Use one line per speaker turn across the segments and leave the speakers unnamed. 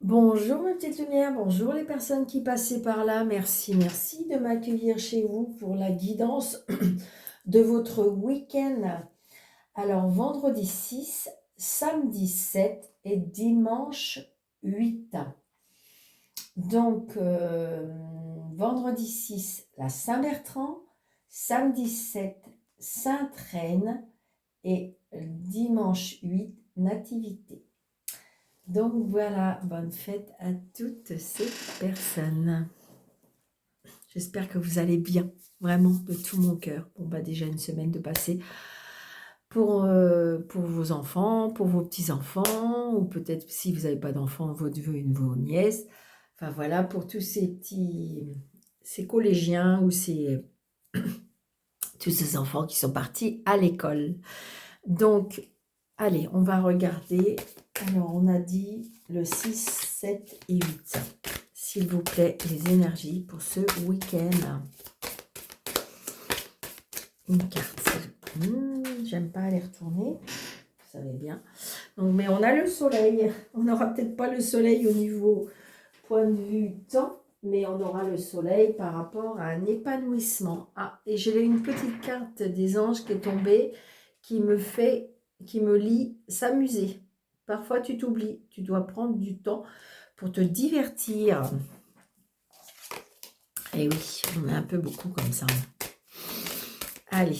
Bonjour mes petites lumières, bonjour les personnes qui passaient par là. Merci de m'accueillir chez vous pour la guidance de votre week-end. Alors vendredi 6, samedi 7 et dimanche 8. Donc vendredi 6, la Saint-Bertrand, samedi 7, Sainte-Reine et dimanche 8, Nativité. Donc voilà, bonne fête à toutes ces personnes. J'espère que vous allez bien, vraiment de tout mon cœur. Bon bah déjà une semaine de passé pour vos enfants, pour vos petits-enfants, ou peut-être si vous n'avez pas d'enfants, vos neveux et vos nièces. Enfin voilà, pour tous ces collégiens ou tous ces enfants qui sont partis à l'école. Donc, allez, on va regarder. Alors, on a dit le 6, 7 et 8. S'il vous plaît, les énergies pour ce week-end. Une carte. J'aime pas les retourner. Vous savez bien. Donc, mais on a le soleil. On n'aura peut-être pas le soleil au niveau point de vue temps, mais on aura le soleil par rapport à un épanouissement. Ah, et j'ai une petite carte des anges qui est tombée qui me lit s'amuser. Parfois tu t'oublies, tu dois prendre du temps pour te divertir. Et oui, on est un peu beaucoup comme ça. Allez.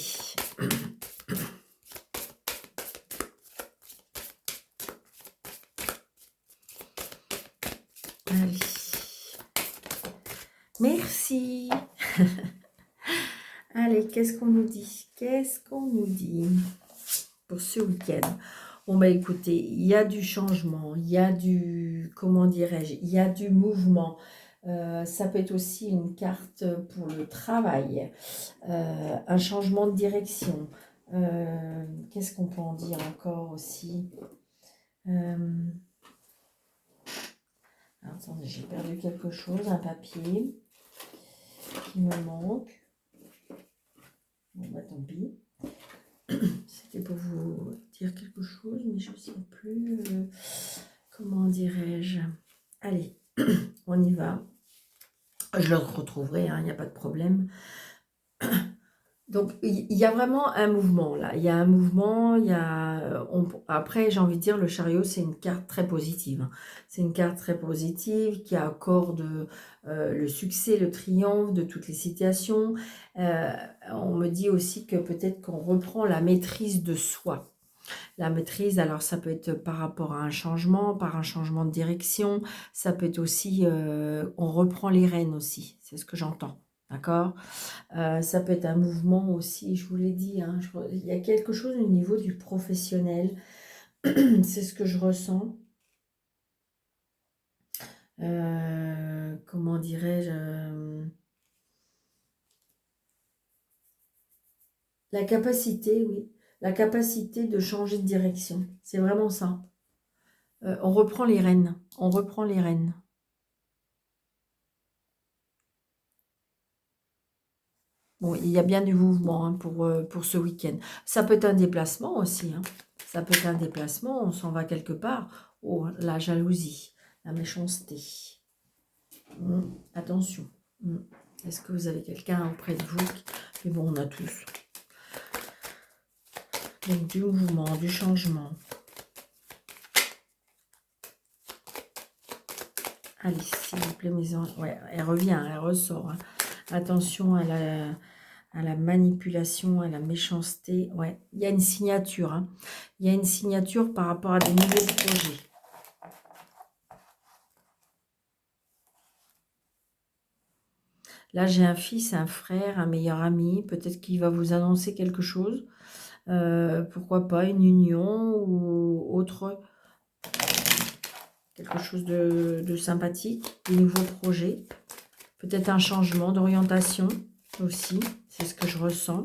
Allez. Merci. Allez, qu'est-ce qu'on nous dit? Qu'est-ce qu'on nous dit pour ce week-end? Bon, bah écoutez, il y a du changement, il y a du, comment dirais-je, il y a du mouvement. Ça peut être aussi une carte pour le travail, un changement de direction. Qu'est-ce qu'on peut en dire encore aussi? Attendez, j'ai perdu quelque chose, un papier qui me manque. Bon, bah tant pis. C'était pour vous dire quelque chose, mais je ne sais plus. Comment dirais-je? Allez, on y va. Je le retrouverai, il n'y a pas de problème. Donc, il y a vraiment un mouvement, là. Il y a un mouvement, après, j'ai envie de dire, le chariot, c'est une carte très positive. Hein. C'est une carte très positive qui accorde le succès, le triomphe de toutes les situations. On me dit aussi que peut-être qu'on reprend la maîtrise de soi. La maîtrise, alors ça peut être par rapport à un changement, par un changement de direction. Ça peut être aussi, on reprend les rênes aussi. C'est ce que j'entends. D'accord? Ça peut être un mouvement aussi, je vous l'ai dit, hein, il y a quelque chose au niveau du professionnel. C'est ce que je ressens. Comment dirais-je? La capacité, oui. La capacité de changer de direction. C'est vraiment ça. On reprend les rênes. On reprend les rênes. Bon, il y a bien du mouvement hein, pour ce week-end. Ça peut être un déplacement aussi. Hein. Ça peut être un déplacement, on s'en va quelque part. Oh, la jalousie, la méchanceté. Attention. Est-ce que vous avez quelqu'un auprès de vous? Mais bon, on a tous. Donc, du mouvement, du changement. Allez, s'il vous plaît, mes anges. Ouais, elle revient, elle ressort. Hein. Attention à la manipulation, à la méchanceté. Ouais, il y a une signature. Hein. Il y a une signature par rapport à des nouveaux projets. Là, j'ai un fils, un frère, un meilleur ami. Peut-être qu'il va vous annoncer quelque chose. Pourquoi pas une union ou autre. Quelque chose de sympathique. Des nouveaux projets. Peut-être un changement d'orientation aussi. C'est ce que je ressens.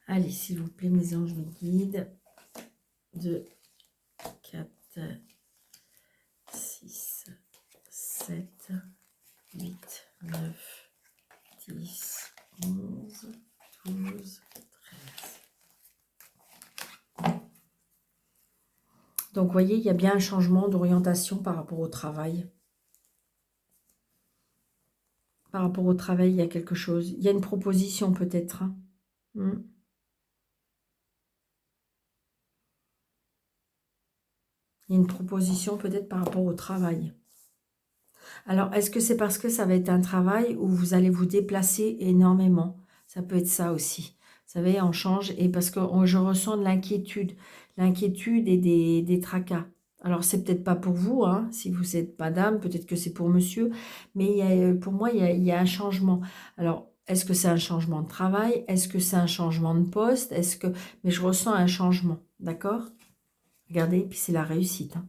Allez, s'il vous plaît, mes anges me guident. 2, 4, 6, 7, 8, 9, 10, 11, 12, 13. Donc, vous voyez, il y a bien un changement d'orientation par rapport au travail. Par rapport au travail, il y a quelque chose. Il y a une proposition peut-être. Hein. Il y a une proposition peut-être par rapport au travail. Alors, est-ce que c'est parce que ça va être un travail où vous allez vous déplacer énormément? Ça peut être ça aussi. Vous savez, on change et parce que je ressens de l'inquiétude. L'inquiétude et des tracas. Alors, c'est peut-être pas pour vous, hein, si vous êtes madame, peut-être que c'est pour monsieur. Mais pour moi, il y a un changement. Alors, est-ce que c'est un changement de travail? Est-ce que c'est un changement de poste? Mais je ressens un changement, d'accord? Regardez, puis c'est la réussite, hein.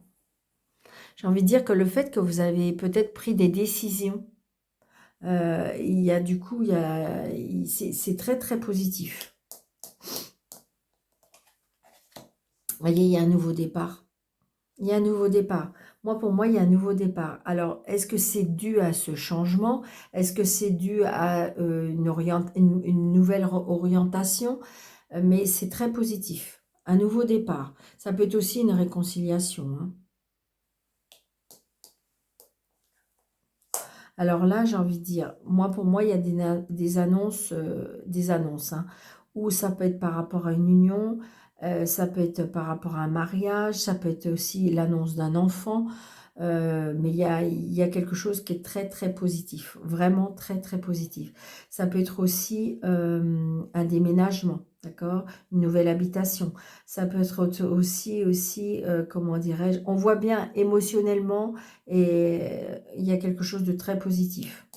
J'ai envie de dire que le fait que vous avez peut-être pris des décisions, il y a du coup, c'est très très positif. Vous voyez, il y a un nouveau départ. Il y a un nouveau départ. Pour moi, il y a un nouveau départ. Alors, est-ce que c'est dû à ce changement? Est-ce que c'est dû à une nouvelle orientation? Mais c'est très positif. Un nouveau départ. Ça peut être aussi une réconciliation, hein. Alors là, j'ai envie de dire, pour moi, il y a des annonces, hein, où ça peut être par rapport à une union, ça peut être par rapport à un mariage, ça peut être aussi l'annonce d'un enfant, mais il y a quelque chose qui est très, très positif, vraiment très, très positif. Ça peut être aussi un déménagement, d'accord? Une nouvelle habitation. Ça peut être aussi comment dirais-je, on voit bien émotionnellement et il y a quelque chose de très positif.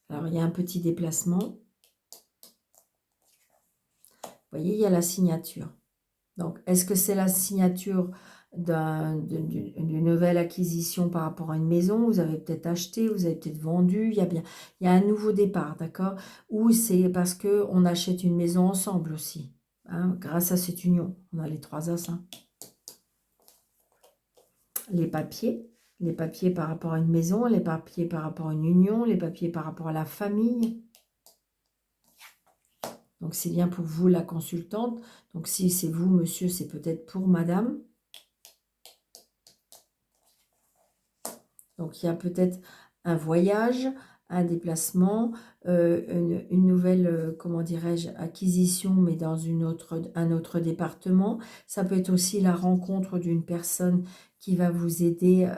Alors, il y a un petit déplacement. Vous voyez, il y a la signature. Donc, est-ce que c'est la signature d'une nouvelle acquisition par rapport à une maison? Vous avez peut-être acheté, vous avez peut-être vendu. Il y a un nouveau départ, d'accord? Ou c'est parce qu'on achète une maison ensemble aussi, hein, grâce à cette union. On a les 3 as, hein. Les papiers par rapport à une maison, les papiers par rapport à une union, les papiers par rapport à la famille. Donc, c'est bien pour vous, la consultante. Donc, si c'est vous, monsieur, c'est peut-être pour madame. Donc, il y a peut-être un voyage, un déplacement, une nouvelle, comment dirais-je, acquisition, mais dans un autre département. Ça peut être aussi la rencontre d'une personne qui va vous aider,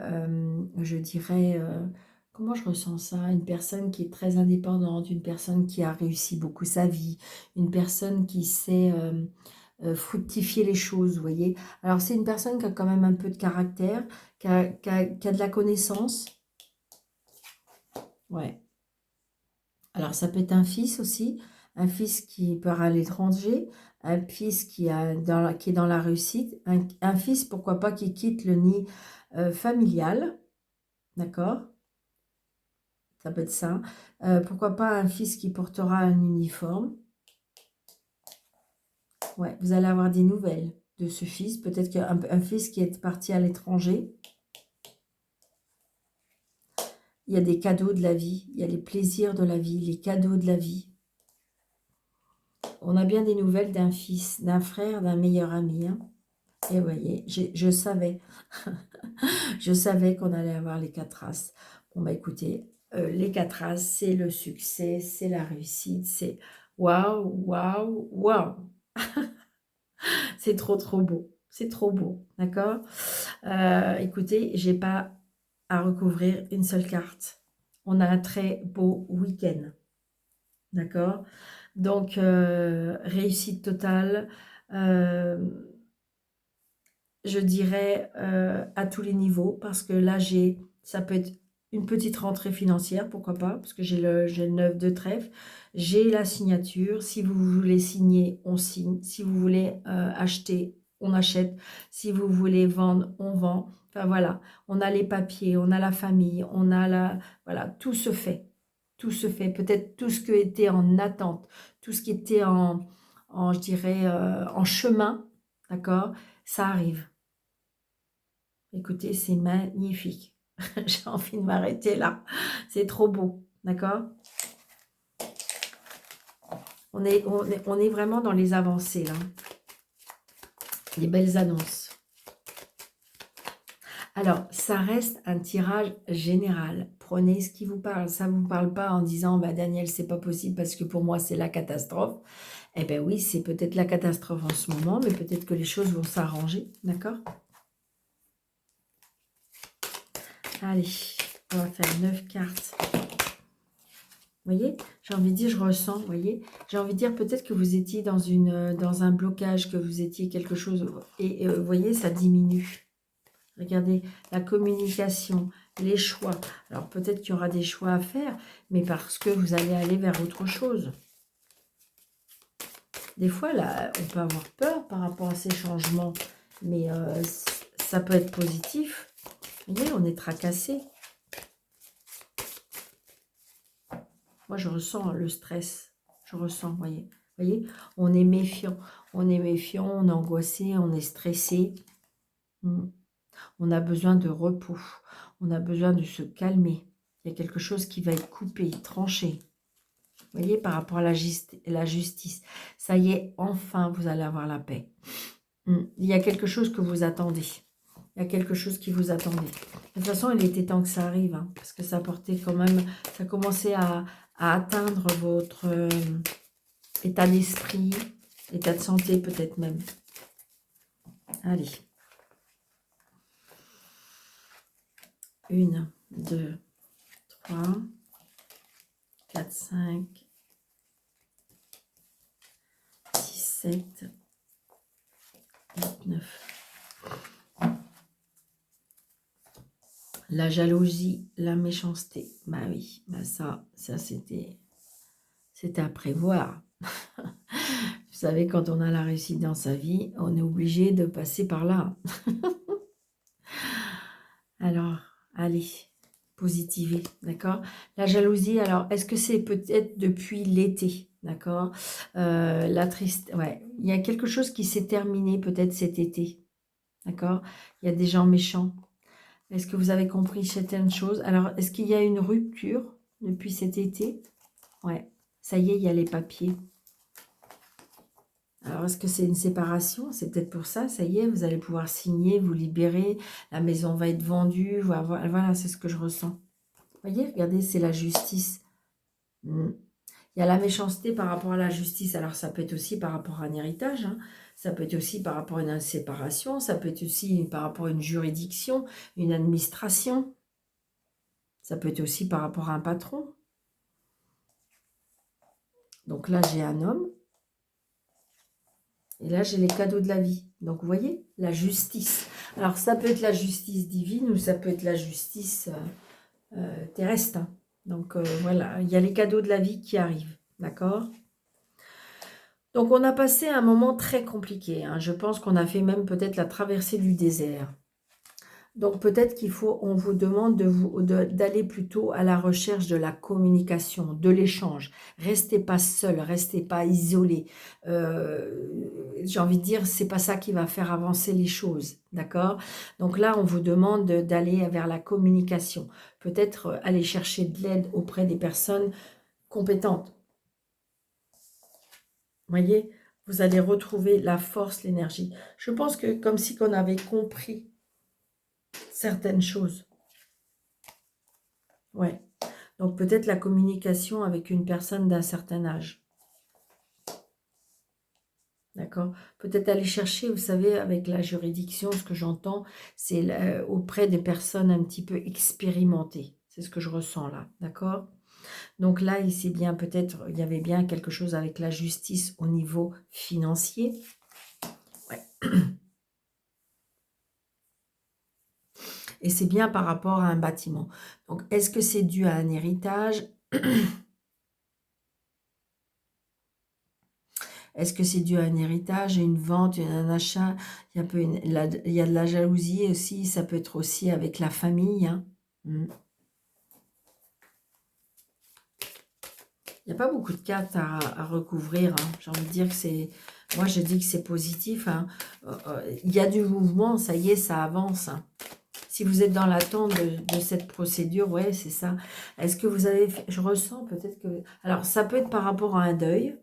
je dirais, comment je ressens ça? Une personne qui est très indépendante, une personne qui a réussi beaucoup sa vie, une personne qui sait fructifier les choses, vous voyez. Alors, c'est une personne qui a quand même un peu de caractère, qui a de la connaissance. Ouais. Alors, ça peut être un fils aussi, un fils qui part à l'étranger, un fils qui est dans la réussite, un fils, pourquoi pas, qui quitte le nid familial, d'accord? Ça peut être ça. Pourquoi pas un fils qui portera un uniforme. Ouais, vous allez avoir des nouvelles de ce fils. Peut-être qu'un fils qui est parti à l'étranger. Il y a des cadeaux de la vie, il y a les plaisirs de la vie, les cadeaux de la vie. On a bien des nouvelles d'un fils, d'un frère, d'un meilleur ami, hein. Et vous voyez, je savais, je savais qu'on allait avoir les 4 as. Bon, bah écoutez, les 4 as, c'est le succès, c'est la réussite, c'est waouh, waouh, waouh. C'est trop, trop beau. C'est trop beau, d'accord? Écoutez, j'ai pas à recouvrir une seule carte. On a un très beau week-end, d'accord? Donc, réussite totale, je dirais à tous les niveaux, parce que là, ça peut être une petite rentrée financière, pourquoi pas, parce que j'ai le 9 de trèfle, j'ai la signature, si vous voulez signer, on signe, si vous voulez acheter, on achète, si vous voulez vendre, on vend, enfin voilà, on a les papiers, on a la famille, voilà, tout se fait. Tout se fait, peut-être tout ce qui était en attente, tout ce qui était je dirais, en chemin, d'accord, ça arrive. Écoutez, c'est magnifique. J'ai envie de m'arrêter là. C'est trop beau, d'accord? On est vraiment dans les avancées, là. des belles annonces. Alors, ça reste un tirage général. Prenez ce qui vous parle. Ça ne vous parle pas en disant, bah, Daniel, c'est pas possible parce que pour moi, c'est la catastrophe. Eh bien oui, c'est peut-être la catastrophe en ce moment, mais peut-être que les choses vont s'arranger, d'accord? Allez, on va faire 9 cartes. Vous voyez, j'ai envie de dire, je ressens, vous voyez, j'ai envie de dire peut-être que vous étiez dans un blocage, que vous étiez quelque chose, et vous voyez, ça diminue. Regardez, la communication, les choix. Alors peut-être qu'il y aura des choix à faire, mais parce que vous allez aller vers autre chose. Des fois, là, on peut avoir peur par rapport à ces changements, mais ça peut être positif. Vous voyez, on est tracassé. Moi, je ressens le stress. Je ressens, vous voyez, on est méfiant. On est méfiant, on est angoissé, on est stressé. On a besoin de repos. On a besoin de se calmer. Il y a quelque chose qui va être coupé, tranché. Vous voyez, par rapport à la justice. Ça y est, enfin, vous allez avoir la paix. Il y a quelque chose que vous attendez. Il y a quelque chose qui vous attendait. De toute façon, il était temps que ça arrive, hein, parce que ça portait quand même, ça commençait à atteindre votre état d'esprit, état de santé peut-être même. Allez. 1, 2, 3, 4, 5, 6, 7, 8, 9. La jalousie, la méchanceté. Bah oui, bah ça c'était à prévoir. Vous savez, quand on a la réussite dans sa vie, on est obligé de passer par là. Alors, allez, positiver, d'accord? La jalousie, alors, est-ce que c'est peut-être depuis l'été, d'accord? La tristesse, ouais, il y a quelque chose qui s'est terminé peut-être cet été, d'accord? Il y a des gens méchants. Est-ce que vous avez compris certaines choses? Alors, est-ce qu'il y a une rupture depuis cet été? Ouais, ça y est, il y a les papiers. Alors, est-ce que c'est une séparation? C'est peut-être pour ça, ça y est, vous allez pouvoir signer, vous libérer, la maison va être vendue, voilà, c'est ce que je ressens. Vous voyez, regardez, c'est la justice. Il y a la méchanceté par rapport à la justice, alors ça peut être aussi par rapport à un héritage, hein. Ça peut être aussi par rapport à une séparation, ça peut être aussi par rapport à une juridiction, une administration, ça peut être aussi par rapport à un patron. Donc là, j'ai un homme. Et là, j'ai les cadeaux de la vie. Donc, vous voyez, la justice. Alors, ça peut être la justice divine ou ça peut être la justice terrestre, hein. Donc, voilà, il y a les cadeaux de la vie qui arrivent. D'accord? Donc, on a passé un moment très compliqué, hein. Je pense qu'on a fait même peut-être la traversée du désert. Donc peut-être qu'il faut, on vous demande d'aller plutôt à la recherche de la communication, de l'échange. Restez pas seul, restez pas isolé. J'ai envie de dire, c'est pas ça qui va faire avancer les choses, d'accord? Donc là, on vous demande d'aller vers la communication. Peut-être aller chercher de l'aide auprès des personnes compétentes. Vous voyez, vous allez retrouver la force, l'énergie. Je pense que comme si qu'on avait compris certaines choses. Ouais. Donc peut-être la communication avec une personne d'un certain âge. D'accord? Peut-être aller chercher, vous savez, avec la juridiction, ce que j'entends, c'est auprès des personnes un petit peu expérimentées. C'est ce que je ressens là. D'accord? Donc là, ici, bien, peut-être, il y avait bien quelque chose avec la justice au niveau financier. Ouais. Et c'est bien par rapport à un bâtiment. Donc, est-ce que c'est dû à un héritage? Est-ce que c'est dû à un héritage, une vente, un achat? Il y a de la jalousie aussi, ça peut être aussi avec la famille, hein. Il n'y a pas beaucoup de cartes à recouvrir, hein. J'ai envie de dire que c'est... Moi, je dis que c'est positif, hein. Il y a du mouvement, ça y est, ça avance, hein. Si vous êtes dans l'attente de cette procédure, ouais, c'est ça. Est-ce que vous avez fait... Je ressens peut-être que... Alors, ça peut être par rapport à un deuil.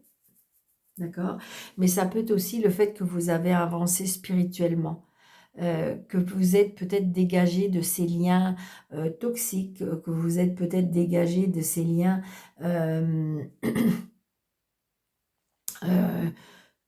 d'accord? Mais ça peut être aussi le fait que vous avez avancé spirituellement, que vous êtes peut-être dégagé de ces liens toxiques, que vous êtes peut-être dégagé de ces liens euh, euh,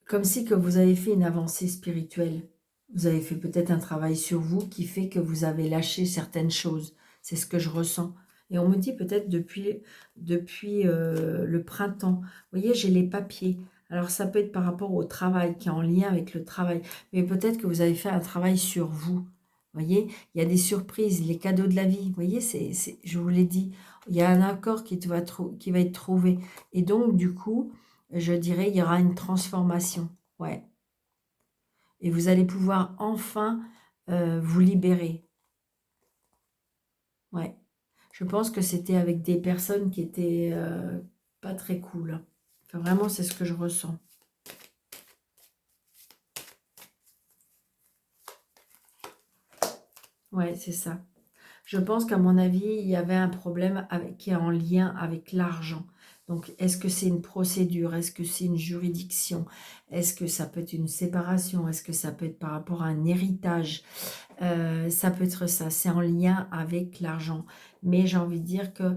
comme si que vous avez fait une avancée spirituelle. Vous avez fait peut-être un travail sur vous qui fait que vous avez lâché certaines choses. C'est ce que je ressens. Et on me dit peut-être depuis le printemps. Vous voyez, j'ai les papiers. Alors ça peut être par rapport au travail, qui est en lien avec le travail. Mais peut-être que vous avez fait un travail sur vous. Vous voyez, il y a des surprises, les cadeaux de la vie. Vous voyez, je vous l'ai dit, il y a un accord qui va être trouvé. Et donc, du coup, je dirais, il y aura une transformation. Ouais. Et vous allez pouvoir enfin vous libérer. Ouais. Je pense que c'était avec des personnes qui étaient pas très cool. Enfin, vraiment, c'est ce que je ressens. Ouais, c'est ça. Je pense qu'à mon avis, il y avait un problème qui est en lien avec l'argent. Donc, est-ce que c'est une procédure? Est-ce que c'est une juridiction? Est-ce que ça peut être une séparation? Est-ce que ça peut être par rapport à un héritage? Ça peut être ça, c'est en lien avec l'argent. Mais j'ai envie de dire que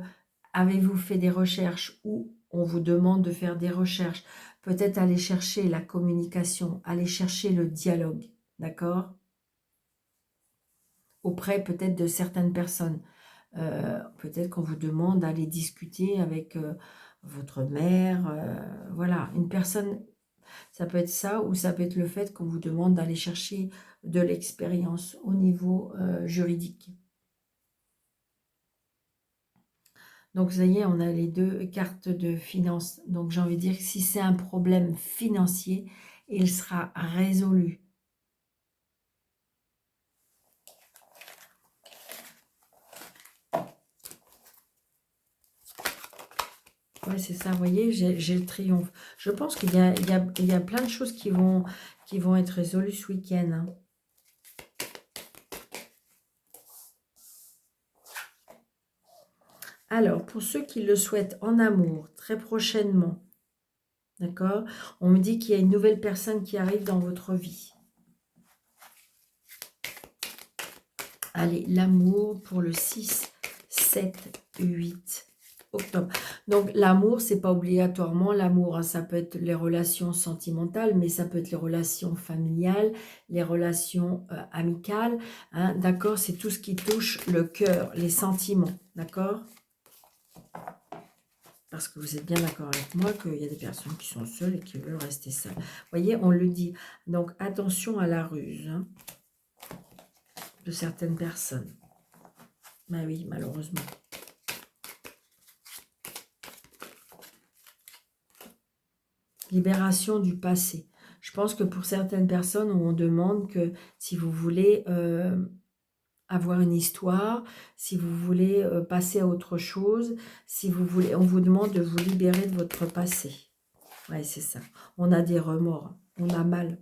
avez-vous fait des recherches ou on vous demande de faire des recherches? Peut-être aller chercher la communication, aller chercher le dialogue, d'accord? Auprès peut-être de certaines personnes. Peut-être qu'on vous demande d'aller discuter avec votre mère, voilà, une personne, ça peut être ça, ou ça peut être le fait qu'on vous demande d'aller chercher de l'expérience au niveau juridique. Donc, ça y est, on a les deux cartes de finance. Donc, j'ai envie de dire que si c'est un problème financier, il sera résolu. Ouais, c'est ça, vous voyez, j'ai le triomphe. Je pense qu'il y a plein de choses qui vont être résolues ce week-end, hein. Alors, pour ceux qui le souhaitent en amour, très prochainement, d'accord? On me dit qu'il y a une nouvelle personne qui arrive dans votre vie. Allez, l'amour pour le 6, 7, 8 octobre. Donc, l'amour, c'est pas obligatoirement l'amour, hein. Ça peut être les relations sentimentales, mais ça peut être les relations familiales, les relations amicales, hein, d'accord? C'est tout ce qui touche le cœur, les sentiments, d'accord? Parce que vous êtes bien d'accord avec moi qu'il y a des personnes qui sont seules et qui veulent rester seules. Vous voyez, on le dit. Donc, attention à la ruse, hein, de certaines personnes. Ben oui, malheureusement. Libération du passé. Je pense que pour certaines personnes, on demande que si vous voulez avoir une histoire, si vous voulez passer à autre chose, si vous voulez, on vous demande de vous libérer de votre passé. Ouais, c'est ça. On a des remords, on a mal.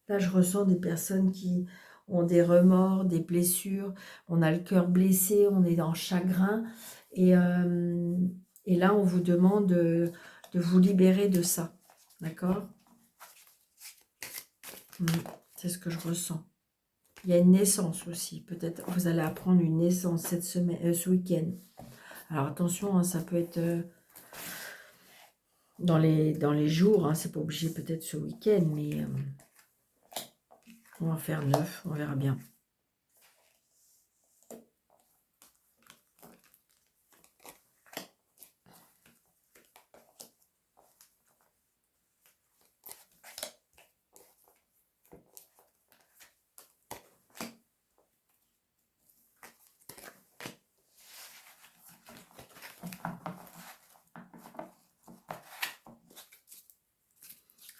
Là, je ressens des personnes qui ont des remords, des blessures. On a le cœur blessé, on est dans le chagrin. Et là, on vous demande de vous libérer de ça. D'accord? C'est ce que je ressens. Il y a une naissance aussi. Peut-être vous allez apprendre une naissance cette semaine, ce week-end. Alors attention, hein, ça peut être dans les jours. Hein, c'est pas obligé peut-être ce week-end, mais on va faire 9. On verra bien.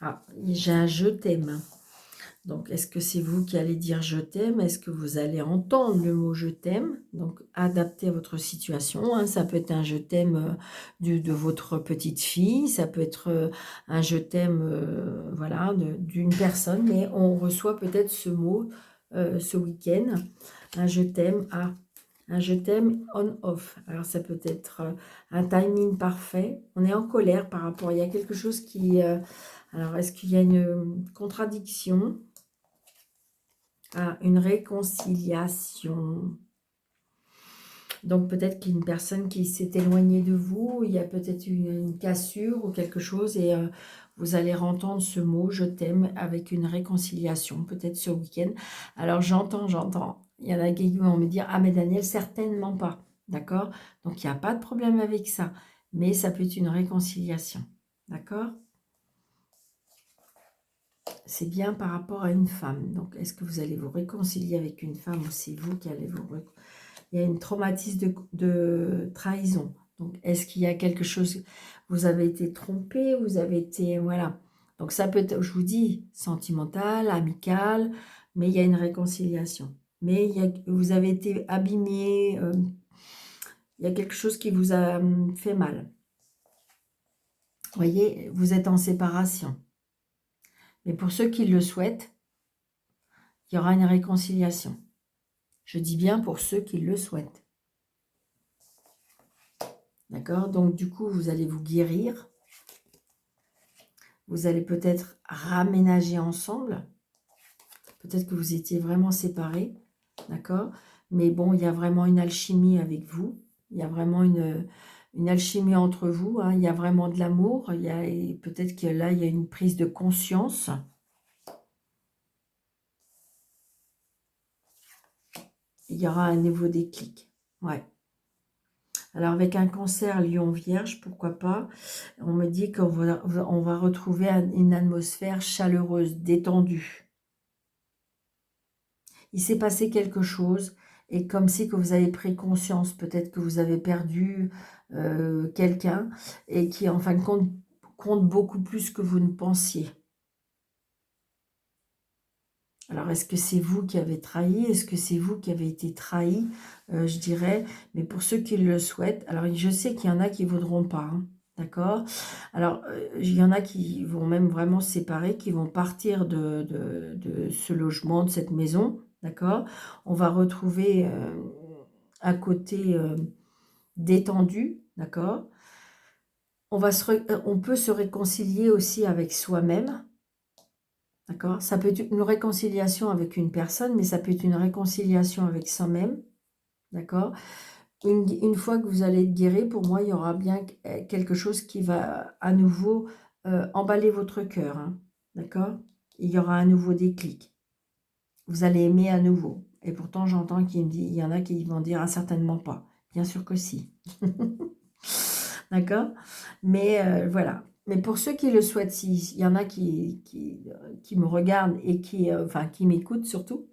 Ah, j'ai un je t'aime. Donc, est-ce que c'est vous qui allez dire je t'aime? Est-ce que vous allez entendre le mot je t'aime? Donc, adaptez à votre situation, hein. Ça peut être un je t'aime de votre petite fille, ça peut être un je t'aime voilà, d'une personne, mais on reçoit peut-être ce mot ce week-end, un je t'aime un je t'aime on-off. Alors, ça peut être un timing parfait. On est en colère par rapport, il y a quelque chose qui Alors, est-ce qu'il y a une contradiction? Ah, une réconciliation. Donc, peut-être qu'il y a une personne qui s'est éloignée de vous. Il y a peut-être une cassure ou quelque chose. Et vous allez entendre ce mot, je t'aime, avec une réconciliation, peut-être ce week-end. Alors, j'entends. Il y en a qui vont me dire, ah, mais Daniel, certainement pas. D'accord? Donc, il n'y a pas de problème avec ça. Mais ça peut être une réconciliation. D'accord? C'est bien par rapport à une femme. Donc, est-ce que vous allez vous réconcilier avec une femme ou c'est vous qui allez vous réconcilier? Il y a une traumatisme de trahison. Donc, est-ce qu'il y a quelque chose, vous avez été trompé, vous avez été, voilà. Donc, ça peut être, je vous dis, sentimental, amical, mais il y a une réconciliation. Mais vous avez été abîmé, il y a quelque chose qui vous a fait mal. Vous voyez, vous êtes en séparation. Mais pour ceux qui le souhaitent, il y aura une réconciliation. Je dis bien pour ceux qui le souhaitent. D'accord? Donc, du coup, vous allez vous guérir. Vous allez peut-être raménager ensemble. Peut-être que vous étiez vraiment séparés. D'accord? Mais bon, il y a vraiment une alchimie avec vous. Il y a vraiment une alchimie entre vous. Hein. Il y a vraiment de l'amour. Peut-être que là, il y a une prise de conscience. Il y aura un nouveau déclic. Ouais. Alors, avec un cancer lion-vierge, pourquoi pas? On me dit on va retrouver une atmosphère chaleureuse, détendue. Il s'est passé quelque chose et comme si que vous avez pris conscience, peut-être que vous avez perdu quelqu'un et qui, en fin de compte, compte beaucoup plus que vous ne pensiez. Alors, est-ce que c'est vous qui avez trahi? Est-ce que c'est vous qui avez été trahi? Je dirais, mais pour ceux qui le souhaitent, alors je sais qu'il y en a qui ne voudront pas, hein, d'accord? Alors, il y en a qui vont même vraiment se séparer, qui vont partir de ce logement, de cette maison, d'accord? On va retrouver un côté détendu, d'accord? On peut se réconcilier aussi avec soi-même. D'accord? Ça peut être une réconciliation avec une personne, mais ça peut être une réconciliation avec soi-même. D'accord? Une fois que vous allez être guéri, pour moi, il y aura bien quelque chose qui va à nouveau emballer votre cœur. Hein. D'accord? Il y aura un nouveau déclic. Vous allez aimer à nouveau. Et pourtant, j'entends il y en a qui vont dire ah, certainement pas. Bien sûr que si. D'accord? Mais voilà. Mais pour ceux qui le souhaitent, s'il y en a qui me regardent et qui m'écoutent surtout,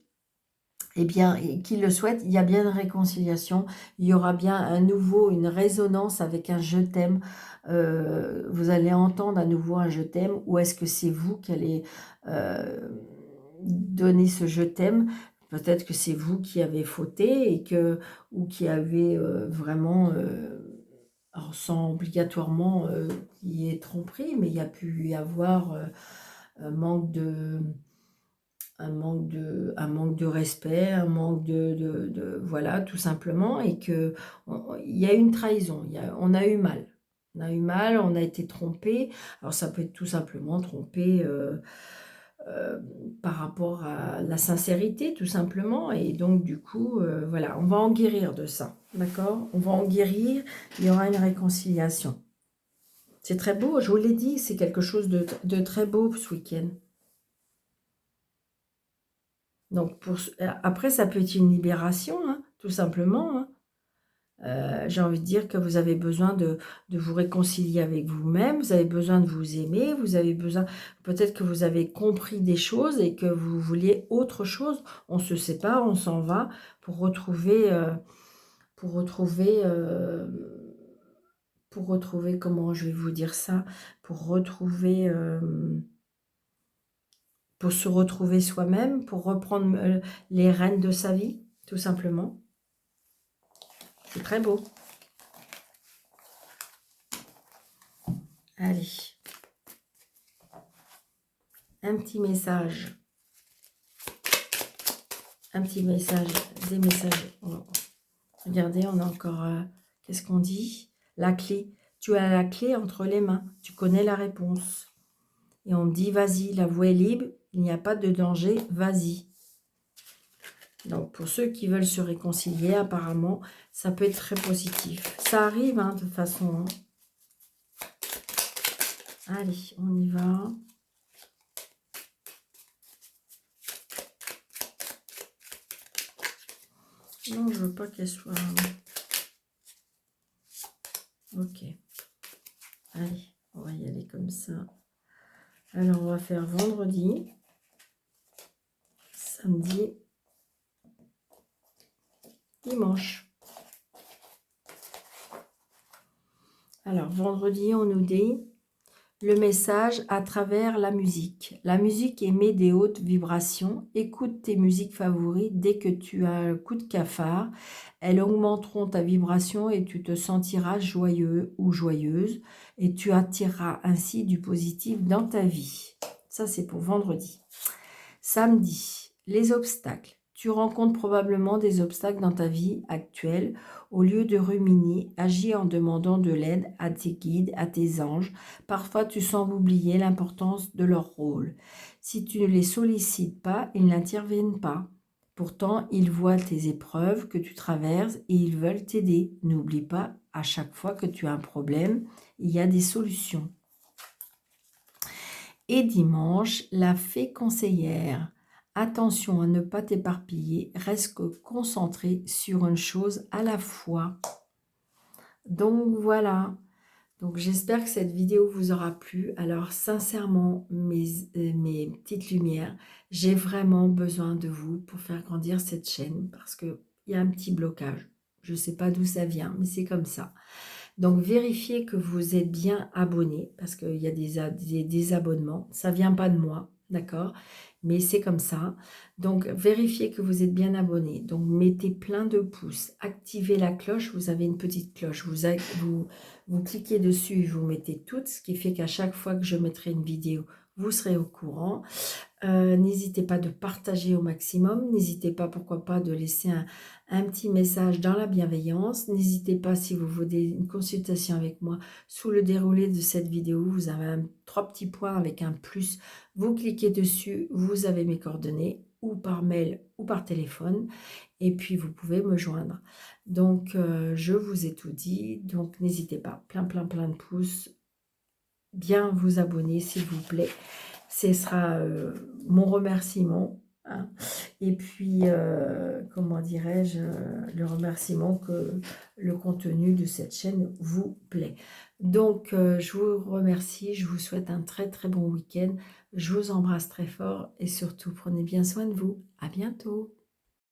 eh bien, et qui le souhaitent, il y a bien une réconciliation, il y aura bien une résonance avec un je t'aime. Vous allez entendre à nouveau un je t'aime, ou est-ce que c'est vous qui allez donner ce je t'aime? Peut-être que c'est vous qui avez fauté ou qui avez vraiment... alors sans obligatoirement qu'il y ait tromperie, mais il y a pu y avoir un manque de, un manque de respect, un manque voilà, tout simplement, et que il y a une trahison, on a eu mal. On a eu mal, on a été trompé. Alors ça peut être tout simplement trompé euh, par rapport à la sincérité, tout simplement. Et donc, du coup, voilà, on va en guérir de ça. D'accord? On va en guérir, il y aura une réconciliation. C'est très beau, je vous l'ai dit, c'est quelque chose de très beau ce week-end. Donc, après, ça peut être une libération, hein, tout simplement. Hein. J'ai envie de dire que vous avez besoin de vous réconcilier avec vous-même, vous avez besoin de vous aimer, vous avez besoin, peut-être que vous avez compris des choses et que vous vouliez autre chose. On se sépare, on s'en va pour retrouver, comment je vais vous dire ça, pour se retrouver soi-même, pour reprendre les rênes de sa vie, tout simplement. C'est très beau. Allez. Un petit message. Un petit message. Des messages. Oh. Regardez, on a encore... qu'est-ce qu'on dit? La clé. Tu as la clé entre les mains. Tu connais la réponse. Et on me dit, vas-y, la voie est libre, il n'y a pas de danger, vas-y. Donc, pour ceux qui veulent se réconcilier, apparemment, ça peut être très positif. Ça arrive, hein, de toute façon. Hein. Allez, on y va. Non, je veux pas qu'elle soit... Ok. Allez, on va y aller comme ça. Alors, on va faire vendredi, samedi, dimanche. Alors, vendredi, on nous dit le message à travers la musique. La musique émet des hautes vibrations. Écoute tes musiques favorites dès que tu as un coup de cafard. Elles augmenteront ta vibration et tu te sentiras joyeux ou joyeuse. Et tu attireras ainsi du positif dans ta vie. Ça, c'est pour vendredi. Samedi, les obstacles. Tu rencontres probablement des obstacles dans ta vie actuelle. Au lieu de ruminer, agis en demandant de l'aide à tes guides, à tes anges. Parfois, tu sembles oublier l'importance de leur rôle. Si tu ne les sollicites pas, ils n'interviennent pas. Pourtant, ils voient tes épreuves que tu traverses et ils veulent t'aider. N'oublie pas, à chaque fois que tu as un problème, il y a des solutions. Et dimanche, la fée conseillère. Attention à ne pas t'éparpiller, reste concentré sur une chose à la fois. Donc voilà, donc j'espère que cette vidéo vous aura plu. Alors sincèrement, mes petites lumières, j'ai vraiment besoin de vous pour faire grandir cette chaîne parce qu'il y a un petit blocage. Je ne sais pas d'où ça vient, mais c'est comme ça. Donc, vérifiez que vous êtes bien abonné parce qu'il y a des désabonnements. Ça ne vient pas de moi, d'accord? Mais c'est comme ça. Donc, vérifiez que vous êtes bien abonné. Donc, mettez plein de pouces. Activez la cloche. Vous avez une petite cloche. Vous cliquez dessus, vous mettez toutes, ce qui fait qu'à chaque fois que je mettrai une vidéo, vous serez au courant. N'hésitez pas de partager au maximum. N'hésitez pas, pourquoi pas, de laisser un petit message dans la bienveillance. N'hésitez pas, si vous voulez une consultation avec moi, sous le déroulé de cette vidéo, vous avez 3 petits points avec un plus. Vous cliquez dessus, vous avez mes coordonnées, ou par mail ou par téléphone. Et puis, vous pouvez me joindre. Donc, je vous ai tout dit. Donc, n'hésitez pas. Plein de pouces. Bien vous abonner, s'il vous plaît. Ce sera mon remerciement. Hein. Et puis, comment dirais-je, le remerciement que le contenu de cette chaîne vous plaît. Donc, je vous remercie. Je vous souhaite un très bon week-end. Je vous embrasse très fort et surtout, prenez bien soin de vous. À bientôt.